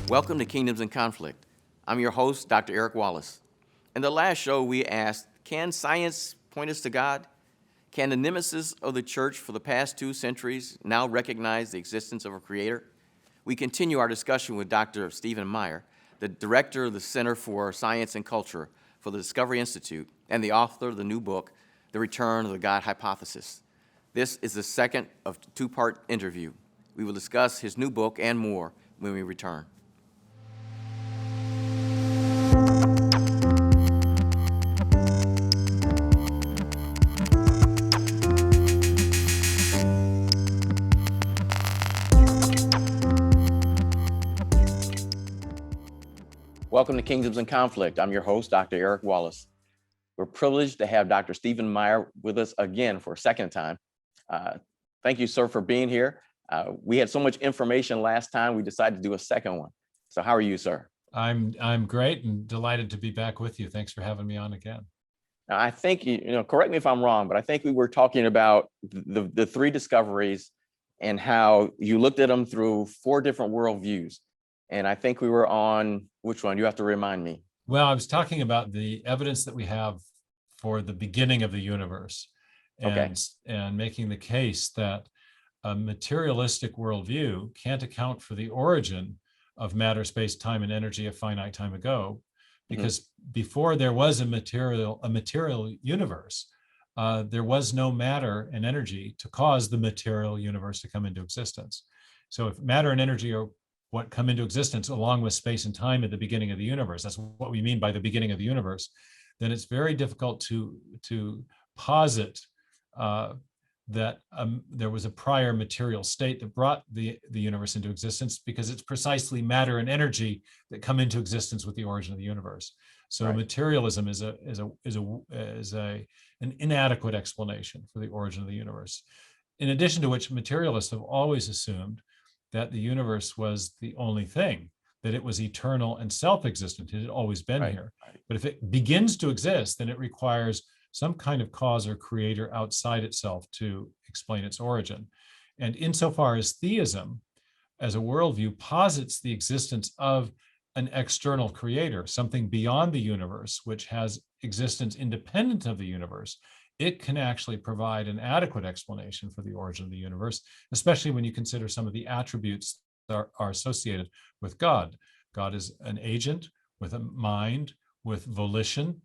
Welcome to Kingdoms in Conflict. I'm your host, Dr. Eric Wallace. In the last show, we asked, can science point us to God? Can the nemesis of the church for the past 2 centuries now recognize the existence of a creator? We continue our discussion with Dr. Stephen Meyer, the director of the Center for Science and Culture for the Discovery Institute and the author of the new book, The Return of the God Hypothesis. This is the second of a 2-part interview. We will discuss his new book and more when we return. Welcome to Kingdoms in Conflict. I'm your host, Dr. Eric Wallace. We're privileged to have Dr. Stephen Meyer with us again for a second time. Thank you, sir, for being here. We had so much information last time, we decided to do a second one. So how are you, sir? I'm great and delighted to be back with you. Thanks for having me on again. Now, I think, correct me if I'm wrong, but I think we were talking about the 3 discoveries and how you looked at them through 4 different worldviews. And I think we were on, which one? You have to remind me. Well, I was talking about the evidence that we have for the beginning of the universe and making the case that a materialistic worldview can't account for the origin of matter, space, time, and energy a finite time ago, because before there was a material universe, there was no matter and energy to cause the material universe to come into existence. So if matter and energy are what come into existence along with space and time at the beginning of the universe, that's what we mean by the beginning of the universe, then it's very difficult to posit that there was a prior material state that brought the universe into existence, because it's precisely matter and energy that come into existence with the origin of the universe. So right. Materialism is an inadequate explanation for the origin of the universe. In addition to which, materialists have always assumed that the universe was the only thing, that it was eternal and self-existent. It had always been here. Right. But if it begins to exist, then it requires some kind of cause or creator outside itself to explain its origin. And insofar as theism, as a worldview, posits the existence of an external creator, something beyond the universe, which has existence independent of the universe, it can actually provide an adequate explanation for the origin of the universe, especially when you consider some of the attributes that are associated with God. God is an agent with a mind, with volition.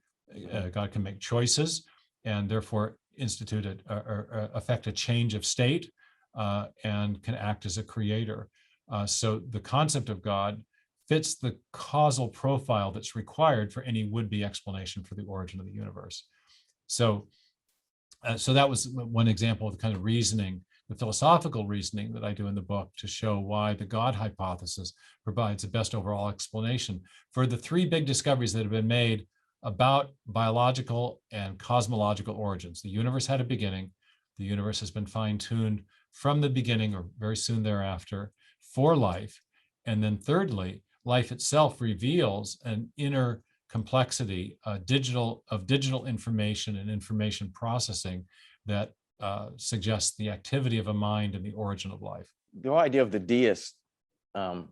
God can make choices and therefore institute or affect a change of state and can act as a creator. So the concept of God fits the causal profile that's required for any would-be explanation for the origin of the universe. So that was one example of the kind of reasoning, the philosophical reasoning that I do in the book to show why the God hypothesis provides the best overall explanation for the 3 big discoveries that have been made about biological and cosmological origins. The universe had a beginning. The universe has been fine-tuned from the beginning or very soon thereafter for life. And then thirdly, life itself reveals an inner complexity, digital information and information processing that suggests the activity of a mind and the origin of life. The whole idea of the deist, the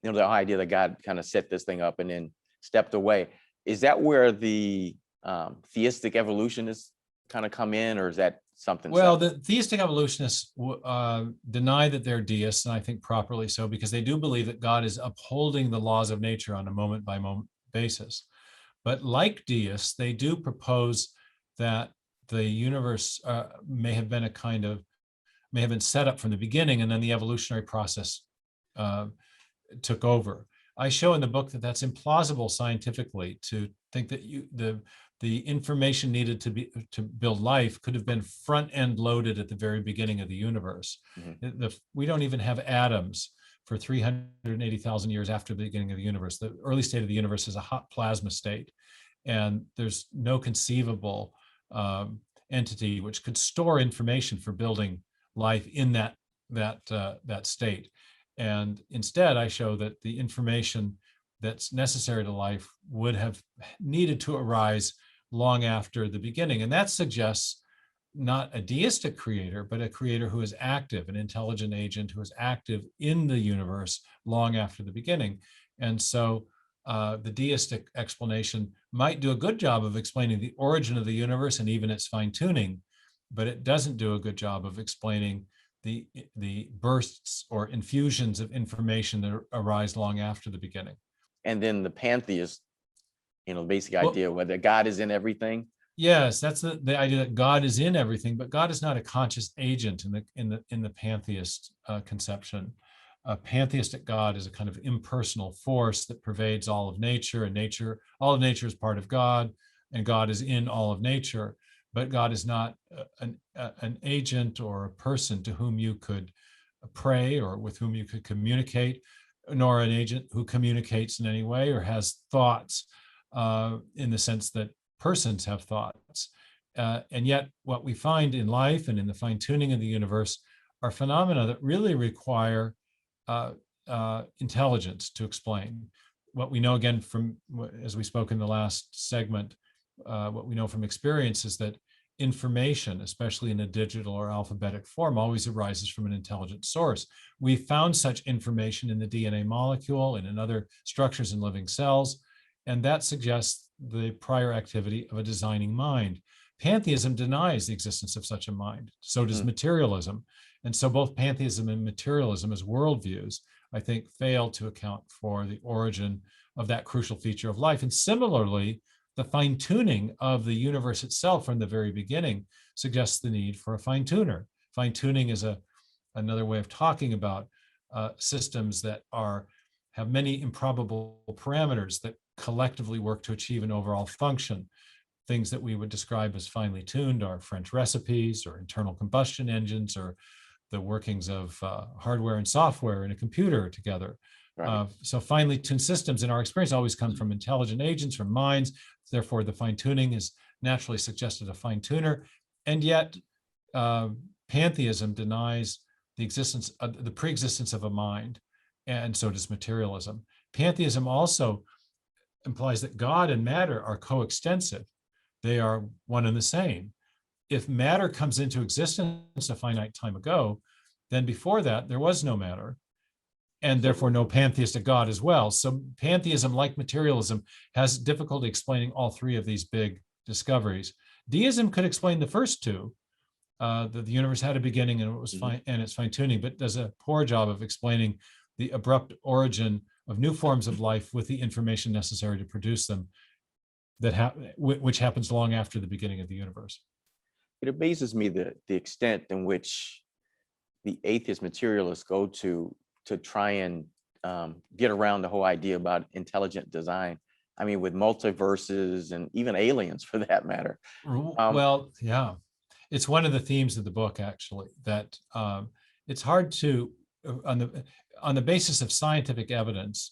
whole idea that God kind of set this thing up and then stepped away, is that where the theistic evolutionists kind of come in, or is that something? Well, the theistic evolutionists deny that they're deists, and I think properly so, because they do believe that God is upholding the laws of nature on a moment-by-moment basis. But like deists, they do propose that the universe may have been set up from the beginning, and then the evolutionary process took over. I show in the book that that's implausible scientifically, to think that the information needed to build life could have been front-end loaded at the very beginning of the universe. Mm-hmm. We don't even have atoms for 380,000 years after the beginning of the universe. The early state of the universe is a hot plasma state, and there's no conceivable entity which could store information for building life in that state. And instead, I show that the information that's necessary to life would have needed to arise long after the beginning. And that suggests not a deistic creator, but a creator who is active, an intelligent agent who is active in the universe long after the beginning. And so the deistic explanation might do a good job of explaining the origin of the universe and even its fine-tuning, but it doesn't do a good job of explaining the bursts or infusions of information that arise long after the beginning. And then the pantheist, basic idea whether God is in everything. Yes, that's the idea that God is in everything, but God is not a conscious agent in the pantheist conception. A pantheistic God is a kind of impersonal force that pervades all of nature, and all of nature is part of God, and God is in all of nature. But God is not an agent or a person to whom you could pray or with whom you could communicate, nor an agent who communicates in any way or has thoughts in the sense that persons have thoughts. And yet what we find in life and in the fine-tuning of the universe are phenomena that really require intelligence to explain. What we know, again, from, as we spoke in the last segment, what we know from experience is that information, especially in a digital or alphabetic form, always arises from an intelligent source. We found such information in the DNA molecule and in other structures in living cells, and that suggests the prior activity of a designing mind. Pantheism denies the existence of such a mind. So does materialism. And so both pantheism and materialism as worldviews, I think, fail to account for the origin of that crucial feature of life. And similarly, the fine-tuning of the universe itself from the very beginning suggests the need for a fine-tuner. Fine-tuning is another way of talking about systems that have many improbable parameters that collectively work to achieve an overall function. Things that we would describe as finely tuned are French recipes or internal combustion engines or the workings of hardware and software in a computer together. Right. So finely tuned systems in our experience always come from intelligent agents, from minds. Therefore, the fine-tuning is naturally suggested a fine-tuner. And yet, pantheism denies the existence, the pre-existence of a mind, and so does materialism. Pantheism also implies that God and matter are coextensive. They are one and the same. If matter comes into existence a finite time ago, then before that, there was no matter, and therefore no pantheistic God as well. So pantheism, like materialism, has difficulty explaining all three of these big discoveries. Deism could explain the first two, that the universe had a beginning and it was fine, and it's fine-tuning, but does a poor job of explaining the abrupt origin of new forms of life with the information necessary to produce them, which happens long after the beginning of the universe. It amazes me the extent in which the atheist materialists go to try and get around the whole idea about intelligent design. I mean, with multiverses and even aliens, for that matter. Well, yeah, it's one of the themes of the book, actually, that it's hard to, on the basis of scientific evidence,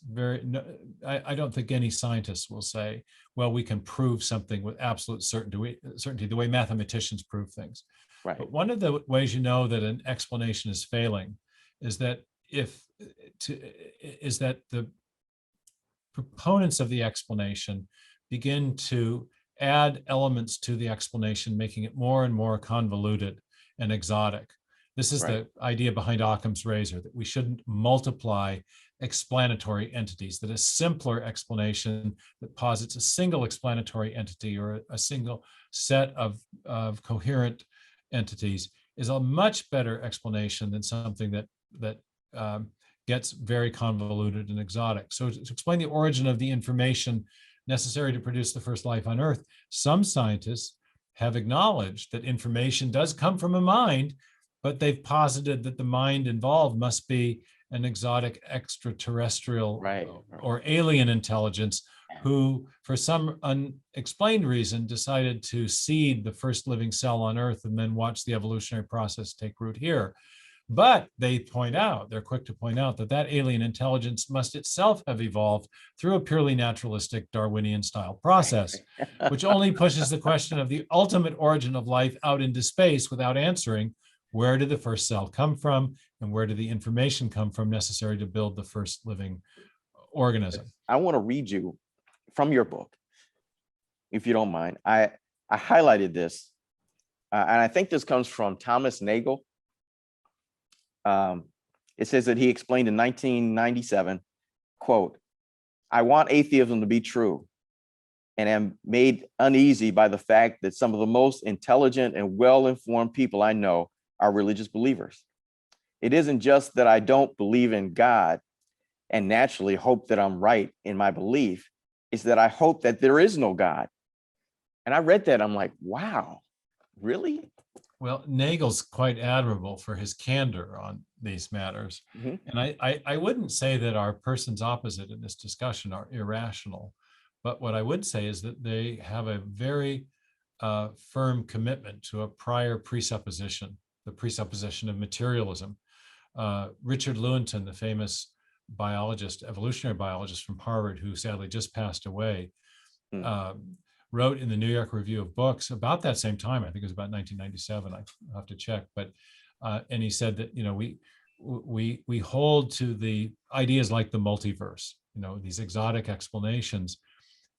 I don't think any scientist will say, well, we can prove something with absolute certainty, the way mathematicians prove things. Right. But one of the ways you know that an explanation is failing is that the proponents of the explanation begin to add elements to the explanation, making it more and more convoluted and exotic. This is right. The idea behind Occam's razor, that we shouldn't multiply explanatory entities, that a simpler explanation that posits a single explanatory entity or a single set of coherent entities is a much better explanation than something that gets very convoluted and exotic. So to explain the origin of the information necessary to produce the first life on Earth, some scientists have acknowledged that information does come from a mind, but they've posited that the mind involved must be an exotic extraterrestrial or alien intelligence who, for some unexplained reason, decided to seed the first living cell on Earth and then watch the evolutionary process take root here. But they're quick to point out that alien intelligence must itself have evolved through a purely naturalistic Darwinian style process, which only pushes the question of the ultimate origin of life out into space without answering, where did the first cell come from and where did the information come from necessary to build the first living organism? I want to read you from your book, if you don't mind. I highlighted this And I think this comes from Thomas Nagel. It says that he explained in 1997, quote, "I want atheism to be true and am made uneasy by the fact that some of the most intelligent and well-informed people I know are religious believers. It isn't just that I don't believe in God and naturally hope that I'm right in my belief. It's that I hope that there is no God." And I read that, I'm like, wow, really? Well, Nagel's quite admirable for his candor on these matters. Mhm. And I wouldn't say that our persons opposite in this discussion are irrational, but what I would say is that they have a very firm commitment to a prior presupposition, the presupposition of materialism. Richard Lewontin, the famous biologist, evolutionary biologist from Harvard, who sadly just passed away, wrote in the New York Review of Books about that same time. I think it was about 1997. I have to check, but and he said that we hold to the ideas like the multiverse, these exotic explanations,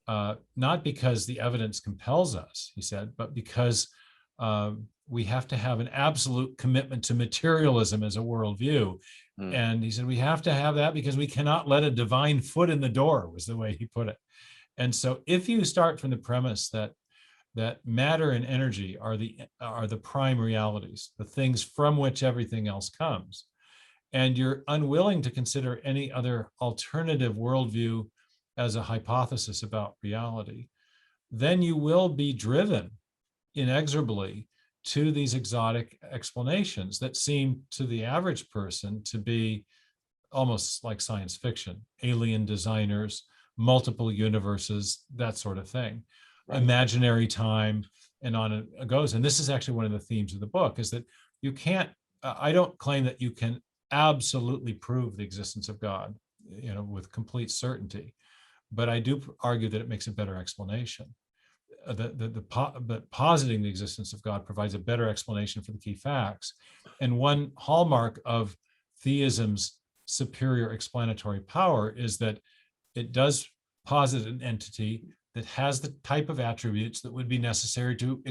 not because the evidence compels us, he said, but because we have to have an absolute commitment to materialism as a worldview. And he said we have to have that because we cannot let a divine foot in the door, was the way he put it. And so if you start from the premise that matter and energy are the prime realities, the things from which everything else comes, and you're unwilling to consider any other alternative worldview as a hypothesis about reality, then you will be driven inexorably to these exotic explanations that seem to the average person to be almost like science fiction, alien designers, multiple universes, that sort of thing, right. Imaginary time, and on it goes. And this is actually one of the themes of the book, is that you can't, I don't claim that you can absolutely prove the existence of God, with complete certainty, but I do argue that it makes a better explanation. But positing the existence of God provides a better explanation for the key facts. And one hallmark of theism's superior explanatory power is that it does posit an entity that has the type of attributes that would be necessary to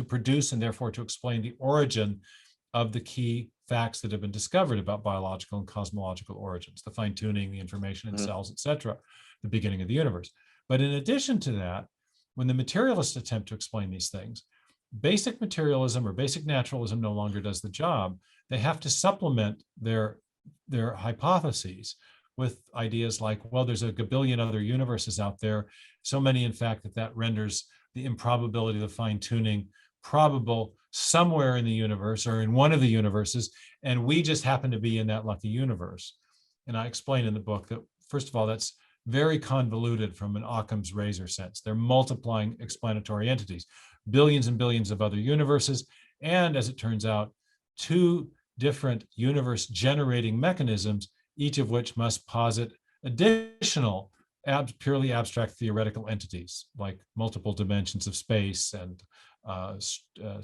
produce and therefore to explain the origin of the key facts that have been discovered about biological and cosmological origins, the fine-tuning, the information in cells, et cetera, the beginning of the universe. But in addition to that, when the materialists attempt to explain these things, basic materialism or basic naturalism no longer does the job. They have to supplement their hypotheses with ideas like, well, there's a gabillion other universes out there, so many, in fact, that renders the improbability of the fine-tuning probable somewhere in the universe or in one of the universes, and we just happen to be in that lucky universe. And I explain in the book that, first of all, that's very convoluted from an Occam's razor sense. They're multiplying explanatory entities, billions and billions of other universes, and as it turns out, two different universe generating mechanisms, each of which must posit additional purely abstract theoretical entities like multiple dimensions of space and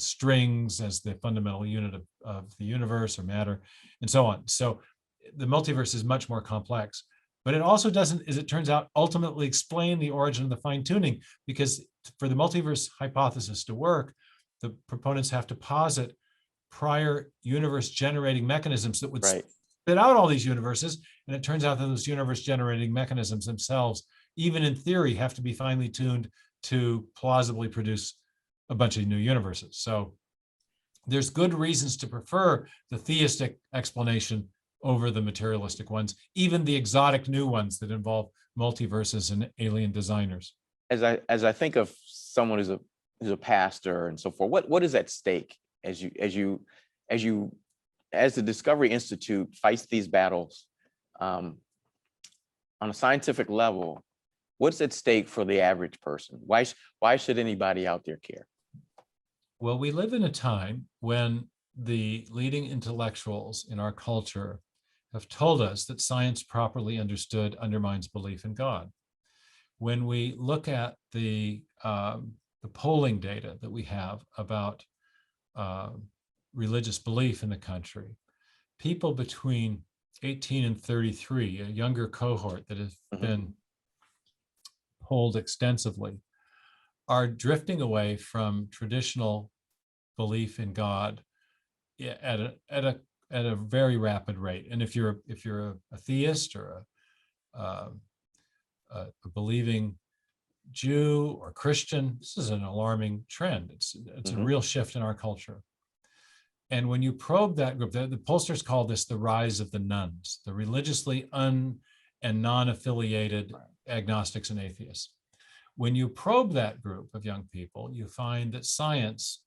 strings as the fundamental unit of the universe or matter, and so on. So the multiverse is much more complex, but it also doesn't, as it turns out, ultimately explain the origin of the fine-tuning, because for the multiverse hypothesis to work, the proponents have to posit prior universe generating mechanisms that would spit out all these universes. And it turns out that those universe generating mechanisms themselves, even in theory, have to be finely tuned to plausibly produce a bunch of new universes. So there's good reasons to prefer the theistic explanation over the materialistic ones, even the exotic new ones that involve multiverses and alien designers. As I think of someone who's a pastor and so forth, what is at stake as the Discovery Institute fights these battles on a scientific level? What's at stake for the average person? Why should anybody out there care? Well, we live in a time when the leading intellectuals in our culture have told us that science properly understood undermines belief in God. When we look at the polling data that we have about religious belief in the country, people between 18 and 33, a younger cohort that has been polled extensively, are drifting away from traditional belief in God at a very rapid rate. And if you're a theist or a believing Jew or Christian, this is an alarming trend. It's a real shift in our culture. And when you probe that group, the pollsters call this the rise of the nones, the religiously and non-affiliated agnostics and atheists. When you probe that group of young people, you find that science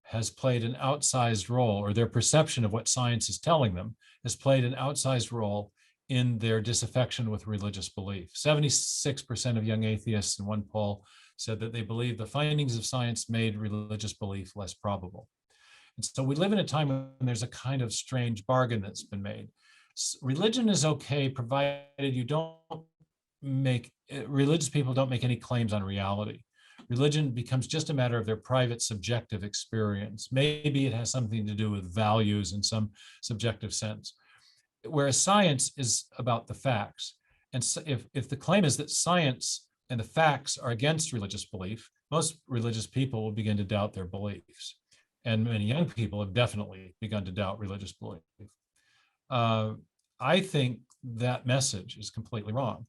has played an outsized role, or their perception of what science is telling them has played an outsized role in their disaffection with religious belief. 76% of young atheists in one poll said that they believe the findings of science made religious belief less probable. And so we live in a time when there's a kind of strange bargain that's been made. Religion is okay, provided you don't make, religious people don't make any claims on reality. Religion becomes just a matter of their private subjective experience. Maybe it has something to do with values in some subjective sense. Whereas science is about the facts. And so if the claim is that science and the facts are against religious belief, most religious people will begin to doubt their beliefs. And many young people have definitely begun to doubt religious belief. I think that message is completely wrong.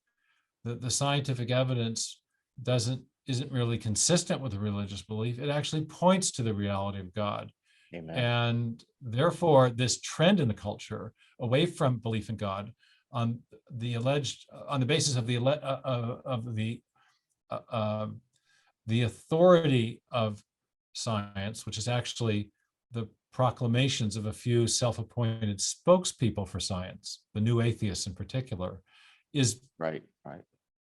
The scientific evidence isn't really consistent with the religious belief. It actually points to the reality of God. Amen. And therefore, this trend in the culture away from belief in God on the basis of the authority of science, which is actually the proclamations of a few self-appointed spokespeople for science, the new atheists in particular, is right.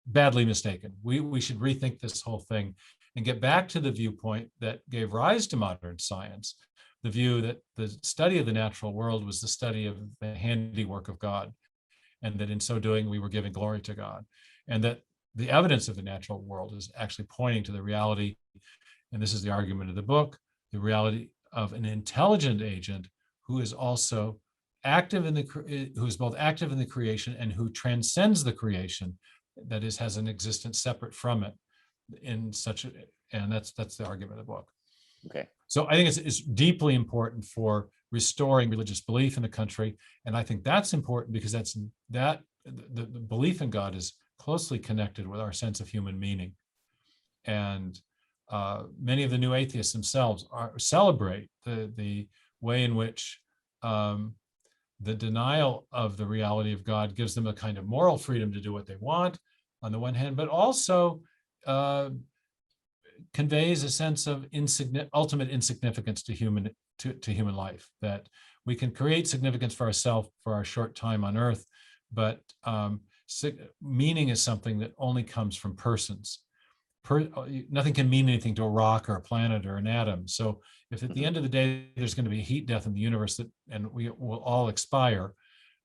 Badly mistaken. We should rethink this whole thing and get back to the viewpoint that gave rise to modern science, the view that the study of the natural world was the study of the handiwork of God, and that in so doing we were giving glory to God, and that the evidence of the natural world is actually pointing to the reality, and this is the argument of the book, the reality of an intelligent agent who is also who is both active in the creation and who transcends the creation, that is, has an existence separate from it and that's the argument of the book. Okay. So I think it's deeply important for restoring religious belief in the country. And I think that's important because the belief in God is closely connected with our sense of human meaning. And many of the new atheists themselves celebrate the way in which the denial of the reality of God gives them a kind of moral freedom to do what they want on the one hand, but also conveys a sense of ultimate insignificance to human life, that we can create significance for ourselves for our short time on earth, but meaning is something that only comes from persons. Nothing can mean anything to a rock or a planet or an atom. So if at the end of the day there's going to be a heat death in the universe and we will all expire,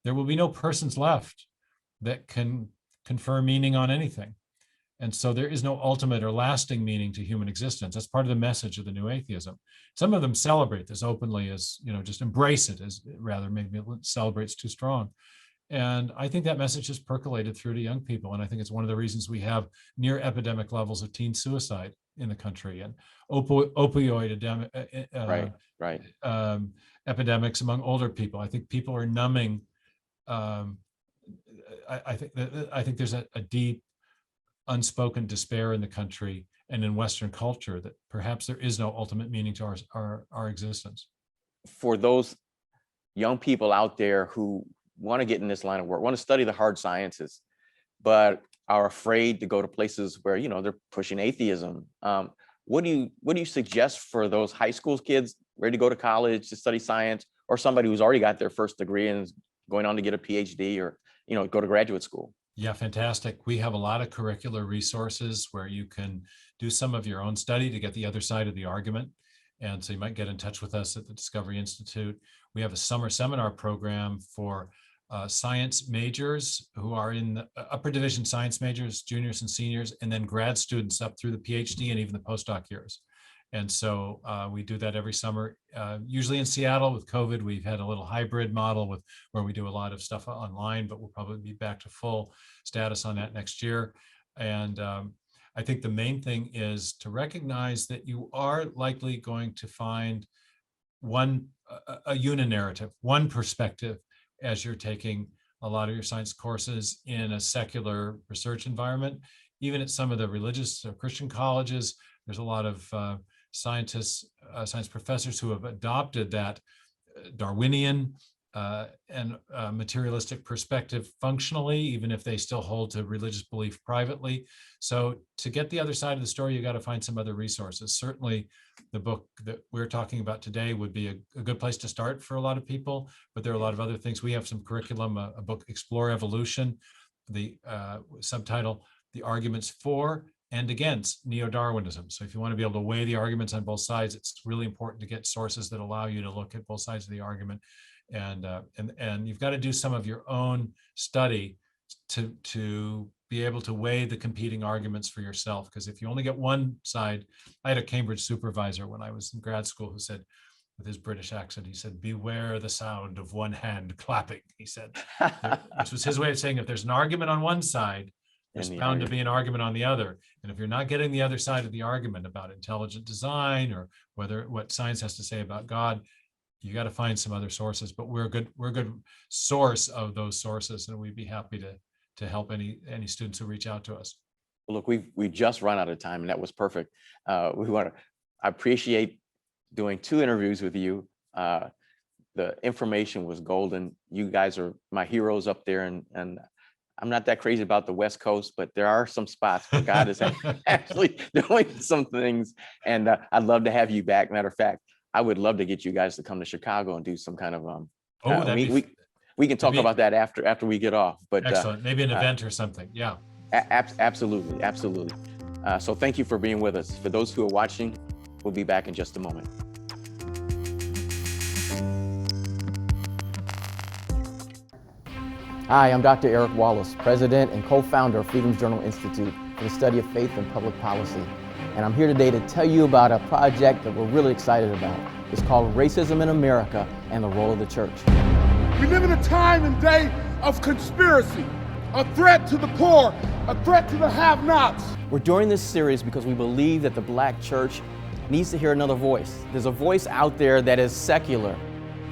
there will be no persons left that can confer meaning on anything. And so there is no ultimate or lasting meaning to human existence. That's part of the message of the new atheism. Some of them celebrate this openly as, just embrace it, as rather maybe celebrate's too strong. And I think that message has percolated through to young people. And I think it's one of the reasons we have near epidemic levels of teen suicide in the country and opioid epidemics among older people. I think people are numbing. I think there's a deep unspoken despair in the country and in Western culture that perhaps there is no ultimate meaning to our existence. For those young people out there who want to get in this line of work, want to study the hard sciences, but are afraid to go to places where they're pushing atheism. What do you suggest for those high school kids ready to go to college to study science, or somebody who's already got their first degree and is going on to get a PhD or go to graduate school? Yeah, fantastic. We have a lot of curricular resources where you can do some of your own study to get the other side of the argument. And so you might get in touch with us at the Discovery Institute. We have a summer seminar program for science majors who are in the upper division science majors, juniors and seniors, and then grad students up through the PhD and even the postdoc years. And so we do that every summer, usually in Seattle. With COVID, we've had a little hybrid model where we do a lot of stuff online, but we'll probably be back to full status on that next year. And I think the main thing is to recognize that you are likely going to find a unanarrative, one perspective as you're taking a lot of your science courses in a secular research environment. Even at some of the religious or Christian colleges, there's a lot of science professors who have adopted that Darwinian and materialistic perspective functionally, even if they still hold to religious belief privately. So to get the other side of the story, you got to find some other resources. Certainly the book that we're talking about today would be a good place to start for a lot of people, but there are a lot of other things. We have some curriculum, a book, Explore Evolution, the subtitle, The Arguments For and Against Neo-Darwinism. So if you want to be able to weigh the arguments on both sides, it's really important to get sources that allow you to look at both sides of the argument. And you've got to do some of your own study to be able to weigh the competing arguments for yourself. Because if you only get one side, I had a Cambridge supervisor when I was in grad school who said, with his British accent, he said, "Beware the sound of one hand clapping," he said, which was his way of saying if there's an argument on one side, there's bound to be an argument on the other. And if you're not getting the other side of the argument about intelligent design or what science has to say about God, you got to find some other sources. But we're a good source of those sources, and we'd be happy to help any students who reach out to us. Well, look, we just run out of time, and that was perfect. I appreciate doing 2 interviews with you. The information was golden. You guys are my heroes up there, and I'm not that crazy about the West Coast, but there are some spots where God is actually doing some things, and I'd love to have you back. Matter of fact, I would love to get you guys to come to Chicago and do some kind of we can talk about that after we get off. But excellent, maybe an event or something. Yeah, absolutely. So thank you for being with us. For those who are watching, we'll be back in just a moment. Hi, I'm Dr. Eric Wallace, President and co-founder of Freedom's Journal Institute for the Study of Faith and Public Policy. And I'm here today to tell you about a project that we're really excited about. It's called Racism in America and the Role of the Church. We live in a time and day of conspiracy, a threat to the poor, a threat to the have-nots. We're doing this series because we believe that the Black church needs to hear another voice. There's a voice out there that is secular.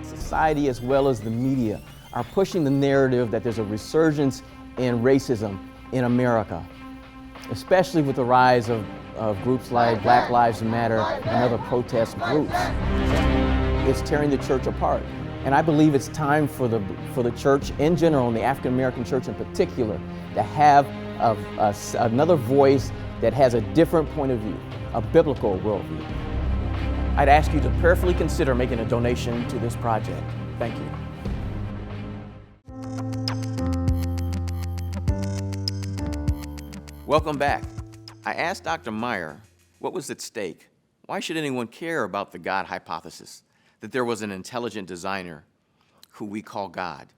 Society as well as the media are pushing the narrative that there's a resurgence in racism in America, especially with the rise of groups like Black Lives Matter and other protest groups. It's tearing the church apart. And I believe it's time for the church in general, and the African American church in particular, to have another voice that has a different point of view, a biblical worldview. I'd ask you to prayerfully consider making a donation to this project. Thank you. Welcome back. I asked Dr. Meyer what was at stake. Why should anyone care about the God hypothesis, that there was an intelligent designer who we call God?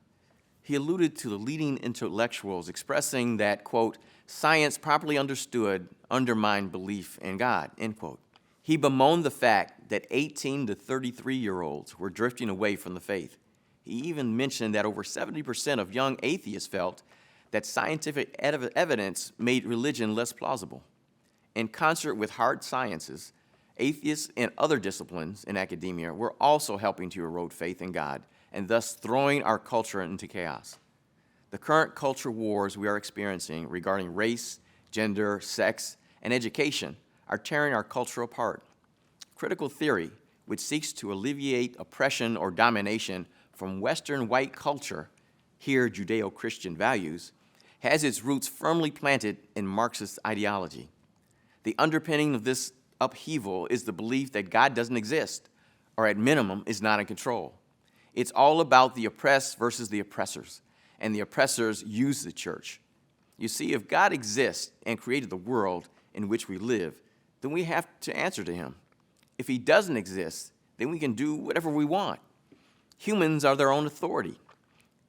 He alluded to the leading intellectuals expressing that, quote, science properly understood undermined belief in God, end quote. He bemoaned the fact that 18 to 33-year-olds were drifting away from the faith. He even mentioned that over 70% of young atheists felt that scientific evidence made religion less plausible. In concert with hard sciences, atheists and other disciplines in academia were also helping to erode faith in God and thus throwing our culture into chaos. The current culture wars we are experiencing regarding race, gender, sex, and education are tearing our culture apart. Critical theory, which seeks to alleviate oppression or domination from Western white culture, here Judeo-Christian values, has its roots firmly planted in Marxist ideology. The underpinning of this upheaval is the belief that God doesn't exist, or at minimum is not in control. It's all about the oppressed versus the oppressors, and the oppressors use the church. You see, if God exists and created the world in which we live, then we have to answer to him. If he doesn't exist, then we can do whatever we want. Humans are their own authority.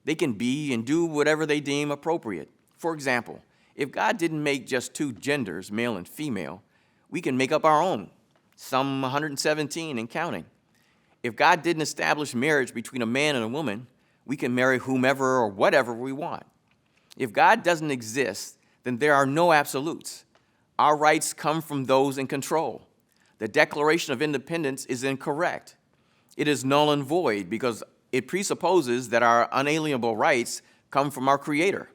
They can be and do whatever they deem appropriate. For example, if God didn't make just 2 genders, male and female, we can make up our own, some 117 and counting. If God didn't establish marriage between a man and a woman, we can marry whomever or whatever we want. If God doesn't exist, then there are no absolutes. Our rights come from those in control. The Declaration of Independence is incorrect. It is null and void because it presupposes that our unalienable rights come from our Creator.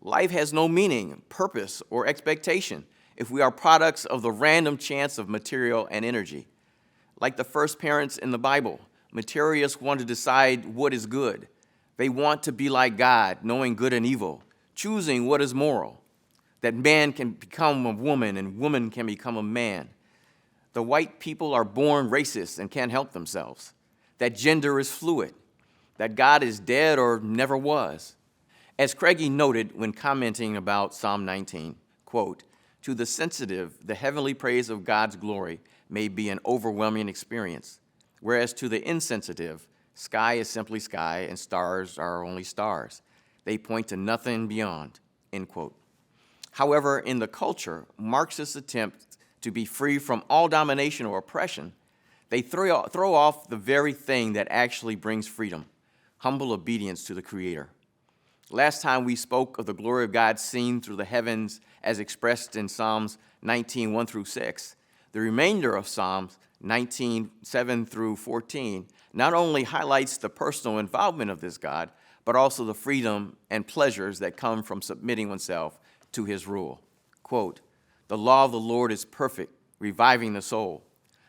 Life has no meaning, purpose, or expectation if we are products of the random chance of material and energy. Like the first parents in the Bible, materialists want to decide what is good. They want to be like God, knowing good and evil, choosing what is moral, that man can become a woman and woman can become a man. The white people are born racist and can't help themselves, that gender is fluid, that God is dead or never was. As Craigie noted when commenting about Psalm 19, quote, "To the sensitive, the heavenly praise of God's glory may be an overwhelming experience, whereas to the insensitive, sky is simply sky and stars are only stars. They point to nothing beyond," end quote. However, in the culture, Marxists attempt to be free from all domination or oppression. They throw off the very thing that actually brings freedom, humble obedience to the Creator. Last time we spoke of the glory of God seen through the heavens as expressed in Psalms 19, 1 through 6. The remainder of Psalms 19, 7 through 14 not only highlights the personal involvement of this God, but also the freedom and pleasures that come from submitting oneself to his rule. Quote, "The law of the Lord is perfect, reviving the soul.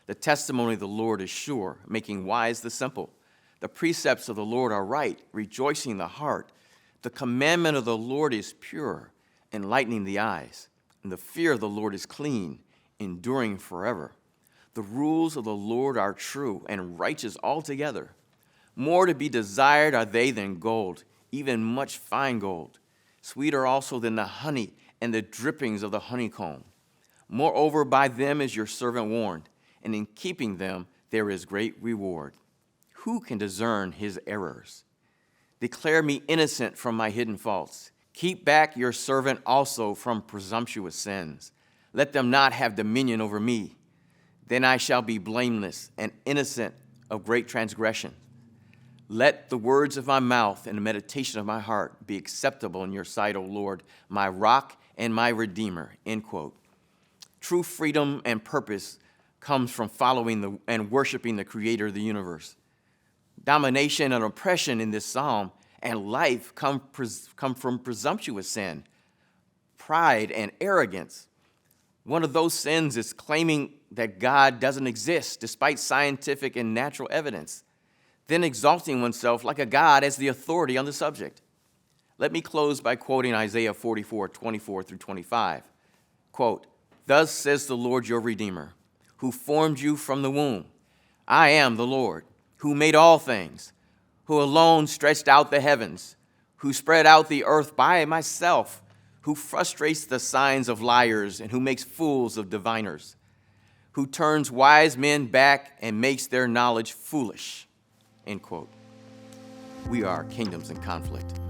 The testimony of the Lord is sure, making wise the simple. The precepts of the Lord are right, rejoicing the heart. The commandment of the Lord is pure, enlightening the eyes. And the fear of the Lord is clean, enduring forever. The rules of the Lord are true and righteous altogether. More to be desired are they than gold, even much fine gold. Sweeter also than the honey and the drippings of the honeycomb. Moreover, by them is your servant warned, and in keeping them there is great reward. Who can discern his errors? Declare me innocent from my hidden faults. Keep back your servant also from presumptuous sins. Let them not have dominion over me. Then I shall be blameless and innocent of great transgression. Let the words of my mouth and the meditation of my heart be acceptable in your sight, O Lord, my rock and my redeemer," end quote. True freedom and purpose comes from following and worshiping the Creator of the universe. Domination and oppression in this psalm and life come from presumptuous sin, pride, and arrogance. One of those sins is claiming that God doesn't exist despite scientific and natural evidence, then exalting oneself like a god as the authority on the subject. Let me close by quoting Isaiah 44, 24 through 25. Quote, "Thus says the Lord your Redeemer, who formed you from the womb. I am the Lord, who made all things, who alone stretched out the heavens, who spread out the earth by myself, who frustrates the signs of liars and who makes fools of diviners, who turns wise men back and makes their knowledge foolish," end quote. We are kingdoms in conflict.